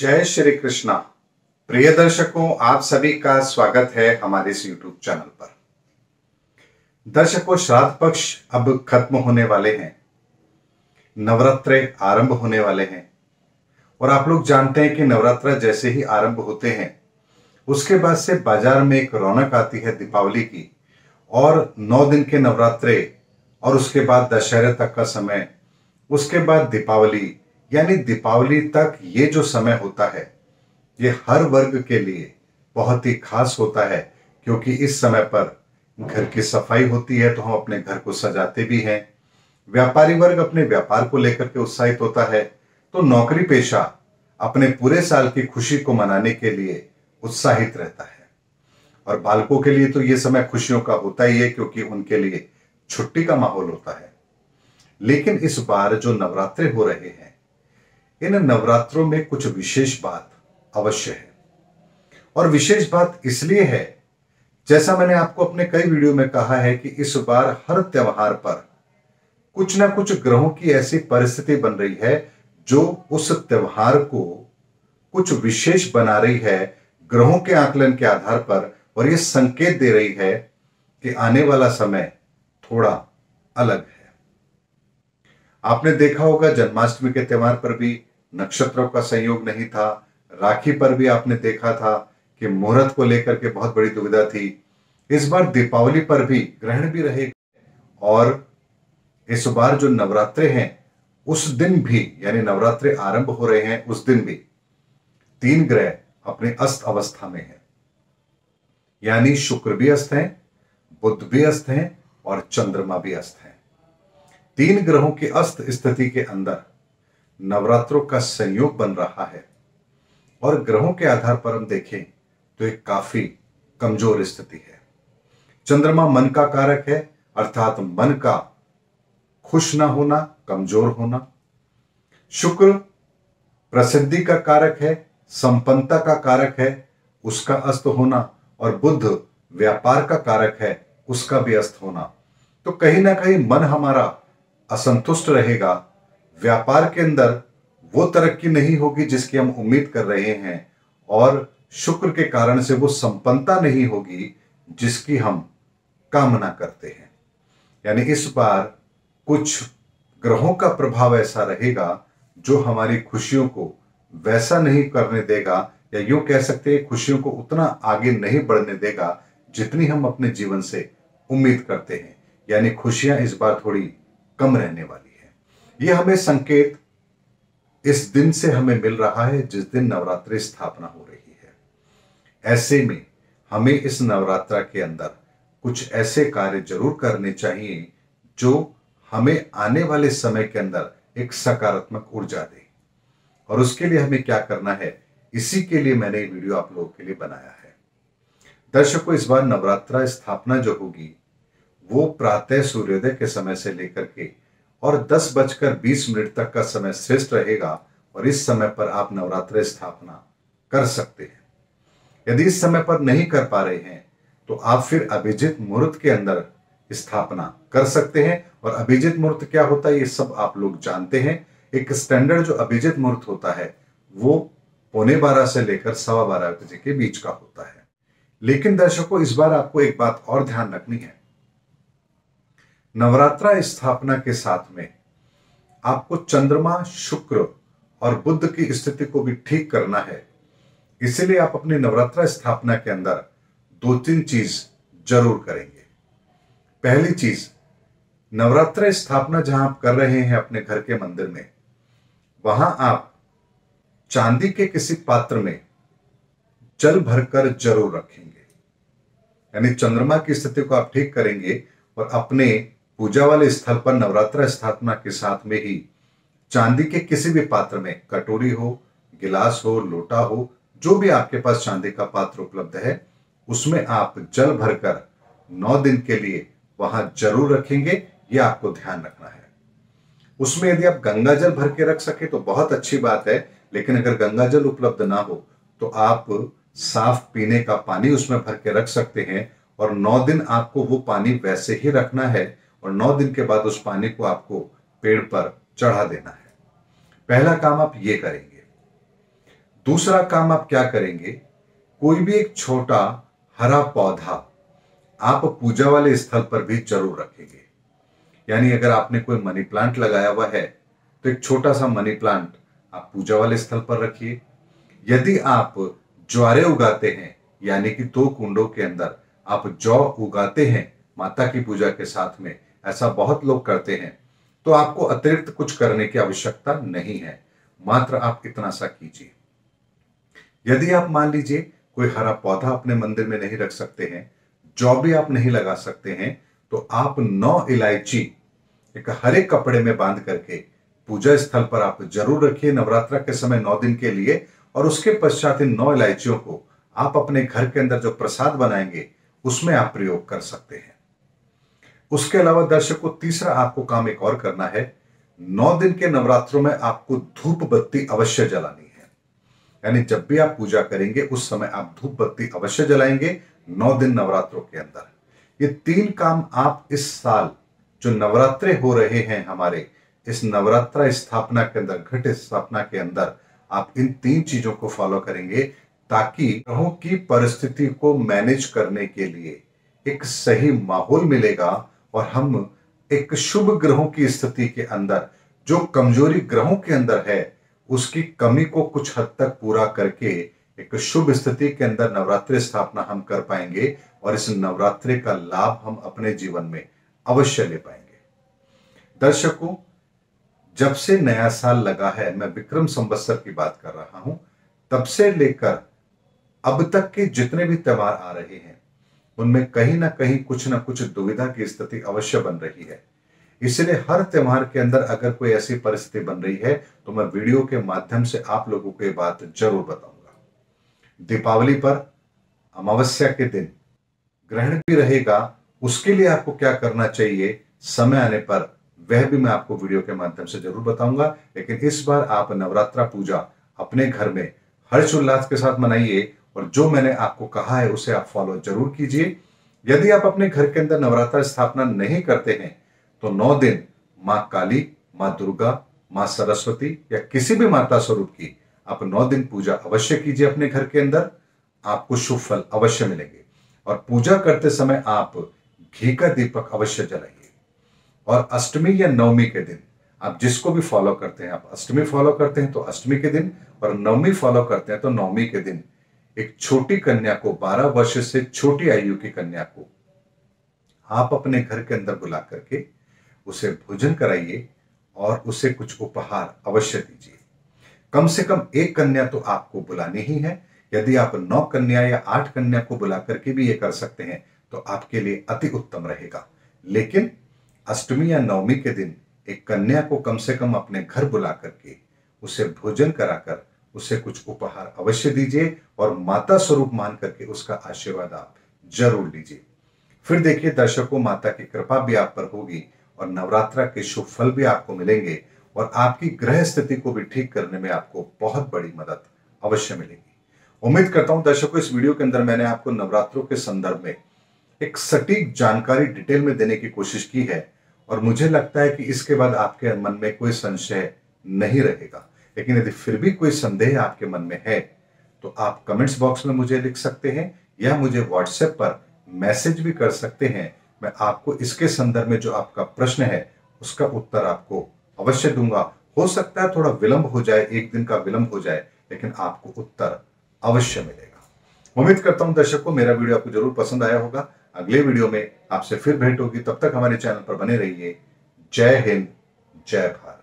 जय श्री कृष्णा। प्रिय दर्शकों, आप सभी का स्वागत है हमारे इस YouTube चैनल पर। दर्शकों, श्राद्ध पक्ष अब खत्म होने वाले हैं, नवरात्रे आरंभ होने वाले हैं और आप लोग जानते हैं कि नवरात्रा जैसे ही आरंभ होते हैं उसके बाद से बाजार में एक रौनक आती है दीपावली की। और 9 दिन के नवरात्रे और उसके बाद दशहरे तक का समय, उसके बाद दीपावली, यानी दीपावली तक ये जो समय होता है ये हर वर्ग के लिए बहुत ही खास होता है, क्योंकि इस समय पर घर की सफाई होती है तो हम अपने घर को सजाते भी हैं। व्यापारी वर्ग अपने व्यापार को लेकर के उत्साहित होता है, तो नौकरी पेशा अपने पूरे साल की खुशी को मनाने के लिए उत्साहित रहता है। और बालकों के लिए तो ये समय खुशियों का होता ही है, क्योंकि उनके लिए छुट्टी का माहौल होता है। लेकिन इस बार जो नवरात्रे हो रहे हैं, इन नवरात्रों में कुछ विशेष बात अवश्य है। और विशेष बात इसलिए है, जैसा मैंने आपको अपने कई वीडियो में कहा है कि इस बार हर त्योहार पर कुछ ना कुछ ग्रहों की ऐसी परिस्थिति बन रही है जो उस त्योहार को कुछ विशेष बना रही है ग्रहों के आकलन के आधार पर, और यह संकेत दे रही है कि आने वाला समय थोड़ा अलग है। आपने देखा होगा जन्माष्टमी के त्योहार पर भी नक्षत्रों का संयोग नहीं था। राखी पर भी आपने देखा था कि मुहूर्त को लेकर के बहुत बड़ी दुविधा थी। इस बार दीपावली पर भी ग्रहण भी रहेगा और इस बार जो नवरात्रे हैं उस दिन भी, यानी नवरात्रे आरंभ हो रहे हैं उस दिन भी 3 ग्रह अपने अस्त अवस्था में हैं, यानी शुक्र भी अस्त हैं, बुध भी अस्त हैं और चंद्रमा भी अस्त हैं। 3 ग्रहों की अस्त स्थिति के अंदर नवरात्रों का संयोग बन रहा है और ग्रहों के आधार पर हम देखें तो एक काफी कमजोर स्थिति है। चंद्रमा मन का कारक है, अर्थात मन का खुश ना होना, कमजोर होना। शुक्र प्रसिद्धि का कारक है, संपन्नता का कारक है, उसका अस्त होना। और बुध व्यापार का कारक है, उसका भी अस्त होना। तो कहीं ना कहीं मन हमारा असंतुष्ट रहेगा, व्यापार के अंदर वो तरक्की नहीं होगी जिसकी हम उम्मीद कर रहे हैं, और शुक्र के कारण से वो संपन्नता नहीं होगी जिसकी हम कामना करते हैं। यानी इस बार कुछ ग्रहों का प्रभाव ऐसा रहेगा जो हमारी खुशियों को वैसा नहीं करने देगा, या यूं कह सकते हैं खुशियों को उतना आगे नहीं बढ़ने देगा जितनी हम अपने जीवन से उम्मीद करते हैं। यानी खुशियां इस बार थोड़ी कम रहने वाली है। यह हमें संकेत इस दिन से हमें मिल रहा है जिस दिन नवरात्रि स्थापना हो रही है। ऐसे में हमें इस नवरात्रा के अंदर कुछ ऐसे कार्य जरूर करने चाहिए जो हमें आने वाले समय के अंदर एक सकारात्मक ऊर्जा दे। और उसके लिए हमें क्या करना है, इसी के लिए मैंने ये वीडियो आप लोगों के लिए बनाया है। दर्शकों, इस बार नवरात्रा स्थापना जो होगी वो प्रातः सूर्योदय के समय से लेकर के और 10:20 तक का समय श्रेष्ठ रहेगा, और इस समय पर आप नवरात्रि स्थापना कर सकते हैं। यदि इस समय पर नहीं कर पा रहे हैं तो आप फिर अभिजित मुहूर्त के अंदर स्थापना कर सकते हैं। और अभिजित मुहूर्त क्या होता है ये सब आप लोग जानते हैं। एक स्टैंडर्ड जो अभिजित मुहूर्त होता है वो 11:15 से लेकर 12:15 बजे के बीच का होता है। लेकिन दर्शकों, इस बार आपको एक बात और ध्यान रखनी है। नवरात्रा स्थापना के साथ में आपको चंद्रमा, शुक्र और बुध की स्थिति को भी ठीक करना है। इसलिए आप अपनी नवरात्रा स्थापना के अंदर 2-3 चीज जरूर करेंगे। पहली चीज, नवरात्रा स्थापना जहां आप कर रहे हैं अपने घर के मंदिर में, वहां आप चांदी के किसी पात्र में जल भरकर जरूर रखेंगे। यानी चंद्रमा की स्थिति को आप ठीक करेंगे और अपने पूजा वाले स्थल पर नवरात्रा स्थापना के साथ में ही चांदी के किसी भी पात्र में, कटोरी हो, गिलास हो, लोटा हो, जो भी आपके पास चांदी का पात्र उपलब्ध है, उसमें आप जल भरकर 9 दिन के लिए वहां जरूर रखेंगे। यह आपको ध्यान रखना है। उसमें यदि आप गंगा जल भर के रख सके तो बहुत अच्छी बात है, लेकिन अगर गंगा जल उपलब्ध ना हो तो आप साफ पीने का पानी उसमें भर के रख सकते हैं। और 9 दिन आपको वो पानी वैसे ही रखना है, और 9 दिन के बाद उस पानी को आपको पेड़ पर चढ़ा देना है। पहला काम आप ये करेंगे। दूसरा काम आप क्या करेंगे, कोई भी एक छोटा हरा पौधा आप पूजा वाले स्थल पर भी जरूर रखेंगे। यानी अगर आपने कोई मनी प्लांट लगाया हुआ है तो एक छोटा सा मनी प्लांट आप पूजा वाले स्थल पर रखिए। यदि आप ज्वारे उगाते हैं, यानी कि 2 कुंडों के अंदर आप जौ उगाते हैं माता की पूजा के साथ में, ऐसा बहुत लोग करते हैं, तो आपको अतिरिक्त कुछ करने की आवश्यकता नहीं है, मात्र आप इतना सा कीजिए। यदि आप मान लीजिए कोई हरा पौधा अपने मंदिर में नहीं रख सकते हैं, जौ भी आप नहीं लगा सकते हैं, तो आप 9 इलायची एक हरे कपड़े में बांध करके पूजा स्थल पर आप जरूर रखिए नवरात्र के समय 9 दिन के लिए। और उसके पश्चात इन 9 इलायचियों को आप अपने घर के अंदर जो प्रसाद बनाएंगे उसमें आप प्रयोग कर सकते हैं। उसके अलावा दर्शकों, तीसरा आपको काम एक और करना है। 9 दिन के नवरात्रों में आपको धूप बत्ती अवश्य जलानी है। यानी जब भी आप पूजा करेंगे उस समय आप धूप बत्ती अवश्य जलाएंगे 9 दिन नवरात्रों के अंदर। ये 3 काम आप इस साल जो नवरात्रे हो रहे हैं हमारे, इस नवरात्रा स्थापना के अंदर, घट स्थापना के अंदर आप इन 3 चीजों को फॉलो करेंगे, ताकि ग्रहों की परिस्थिति को मैनेज करने के लिए एक सही माहौल मिलेगा और हम एक शुभ ग्रहों की स्थिति के अंदर, जो कमजोरी ग्रहों के अंदर है उसकी कमी को कुछ हद तक पूरा करके एक शुभ स्थिति के अंदर नवरात्रि स्थापना हम कर पाएंगे और इस नवरात्रि का लाभ हम अपने जीवन में अवश्य ले पाएंगे। दर्शकों, जब से नया साल लगा है, मैं विक्रम संवत्सर की बात कर रहा हूं, तब से लेकर अब तक के जितने भी त्योहार आ रहे हैं उनमें कहीं ना कहीं कुछ ना कुछ दुविधा की स्थिति अवश्य बन रही है। इसलिए हर त्योहार के अंदर अगर कोई ऐसी परिस्थिति बन रही है तो मैं वीडियो के माध्यम से आप लोगों को ये बात जरूर बताऊंगा। दीपावली पर अमावस्या के दिन ग्रहण भी रहेगा, उसके लिए आपको क्या करना चाहिए समय आने पर वह भी मैं आपको वीडियो के माध्यम से जरूर बताऊंगा। लेकिन इस बार आप नवरात्रा पूजा अपने घर में हर्षोल्लास के साथ मनाइए और जो मैंने आपको कहा है उसे आप फॉलो जरूर कीजिए। यदि आप अपने घर के अंदर नवरात्रा स्थापना नहीं करते हैं तो 9 दिन मां काली, मां दुर्गा, मां सरस्वती या किसी भी माता स्वरूप की आप 9 दिन पूजा अवश्य कीजिए अपने घर के अंदर, आपको शुभ फल अवश्य मिलेंगे। और पूजा करते समय आप घी का दीपक अवश्य जलाइए। और अष्टमी या नवमी के दिन आप जिसको भी फॉलो करते हैं, आप अष्टमी फॉलो करते हैं तो अष्टमी के दिन, और नवमी फॉलो करते हैं तो नवमी के दिन एक छोटी कन्या को, 12 वर्ष से छोटी आयु की कन्या को आप अपने घर के अंदर बुला करके उसे भोजन कराइए और उसे कुछ उपहार अवश्य दीजिए। कम से कम 1 कन्या तो आपको बुलानी ही है। यदि आप 9 कन्या या 8 कन्या को बुला करके भी ये कर सकते हैं तो आपके लिए अति उत्तम रहेगा। लेकिन अष्टमी या नवमी के दिन एक कन्या को कम से कम अपने घर बुला करके उसे भोजन कराकर उसे कुछ उपहार अवश्य दीजिए और माता स्वरूप मान करके उसका आशीर्वाद आप जरूर लीजिए। फिर देखिए दर्शकों, माता की कृपा भी आप पर होगी और नवरात्रा के शुभ फल भी आपको मिलेंगे और आपकी ग्रह स्थिति को भी ठीक करने में आपको बहुत बड़ी मदद अवश्य मिलेगी। उम्मीद करता हूं दर्शकों, इस वीडियो के अंदर मैंने आपको नवरात्रों के संदर्भ में एक सटीक जानकारी डिटेल में देने की कोशिश की है और मुझे लगता है कि इसके बाद आपके मन में कोई संशय नहीं रहेगा। लेकिन यदि फिर भी कोई संदेह आपके मन में है तो आप कमेंट्स बॉक्स में मुझे लिख सकते हैं या मुझे व्हाट्सएप पर मैसेज भी कर सकते हैं। मैं आपको इसके संदर्भ में जो आपका प्रश्न है उसका उत्तर आपको अवश्य दूंगा। हो सकता है थोड़ा विलंब हो जाए, 1 दिन का विलंब हो जाए, लेकिन आपको उत्तर अवश्य मिलेगा। उम्मीद करता हूं दर्शकों, मेरा वीडियो आपको जरूर पसंद आया होगा। अगले वीडियो में आपसे फिर भेंट होगी, तब तक हमारे चैनल पर बने रहिए। जय हिंद, जय भारत।